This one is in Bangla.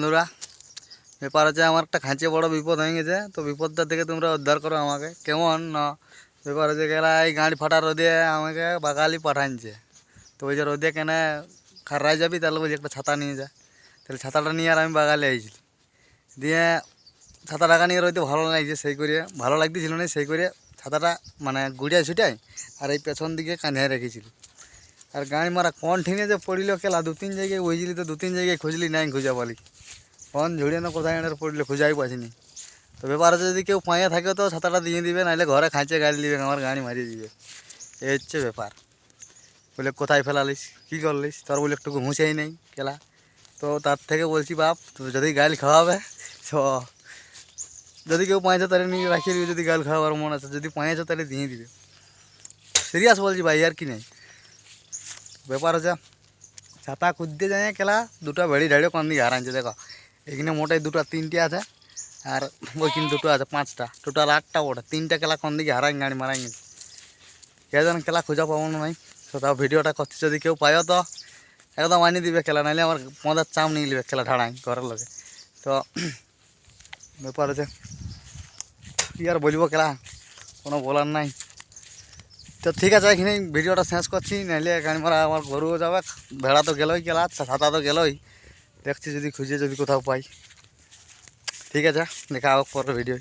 বন্ধুরা, ব্যাপার হচ্ছে আমার একটা খাঁচে বড় বিপদ হয়ে গেছে। তো বিপদটা থেকে তোমরা উদ্ধার করো আমাকে। কেমন না ব্যাপার হচ্ছে গেলা এই গাড়ি ফাটা রোদে আমাকে বাগালি পাঠানছে। তো ওই যে রোদে কেন খারাই যাবি, তাহলে বলছি একটা ছাতা নিয়ে যা। তাহলে ছাতাটা নিয়ে আর আমি বাগালে আইছিলাম। দিয়ে ছাতা টাকা নিয়ে রইতে ভালো লাগছে, সেই করে ভালো লাগতেছিল না, সেই করে ছাতাটা মানে গুড়িয়া ছুটাই আর এই পেছন দিকে কাঁধে রেখেছিল। আর গাড়ি মারা কোন ঠিনে যে পড়িল কেলা, 2-3 জায়গায় বুঝলি, তো 2-3 জায়গায় খুঁজলি নাই খুঁজা পালি। কোন ঝুড়িয়ে না কোথায় এনে পড়লে খুঁজাই পাচ্ছিনি। তো ব্যাপার হচ্ছে যদি কেউ পায়ে থাকে তো ছাতাটা দিয়ে দিবে, নাহলে ঘরে খাঁচে গাড়ি দিবে, আমার গাড়ি মারিয়ে দিবে। এই হচ্ছে ব্যাপার। বলে কোথায় ফেলালিস, কী করলিস, তোর বলে একটু ঘুষেই নেই কেলা। তো তার থেকে বলছি বাপ, তো যদি গাড়ি খাওয়াবে তো যদি কেউ পাঁচে তাহলে নিয়ে রাখিয়ে দিবে, যদি গাল খাওয়াবার মন আছে, যদি পাঁচে তাহলে দিয়ে দিবে। সিরিয়াস বলছি ভাই, আর কি নেই। ব্যাপার হচ্ছে ছাতা খুঁজতে যায় কেলা, দুটো বেড়ি ঢাড়িও কোন দিকে হারাইছে দেখো। এখানে মোটাই 2-3টে আছে, আর ওইখানে 2 আছে, 5টা, টোটাল 8টা ওটা। 3টা কেলা কোন দিকে হারাই গাড়ি মারাই গেছে। কে যেন কেলা খোঁজা পাবো না নাই। তো তাও ভিডিওটা করছি, যদি কেউ পায়ও তো একদম আনিয়ে দিবে খেলা, নাহলে আমার মজার চাম নিয়ে নেবে খেলা ঢাড়াই ঘরের লোকে। তো ব্যাপার হচ্ছে কি আর বলবো খেলা, কোনো বলার নাই। তো ঠিক আছে, এখানে ভিডিওটা শেষ করছি, নাহলে গাড়ি মারা আমার গরুও যাবে, ভেড়া তো গেলোই কেলা, ছাতা তো গেলোই। দেখছি যদি খুঁজে যদি কোথাও পাই। ঠিক আছে, দেখা হোক পরের ভিডিও।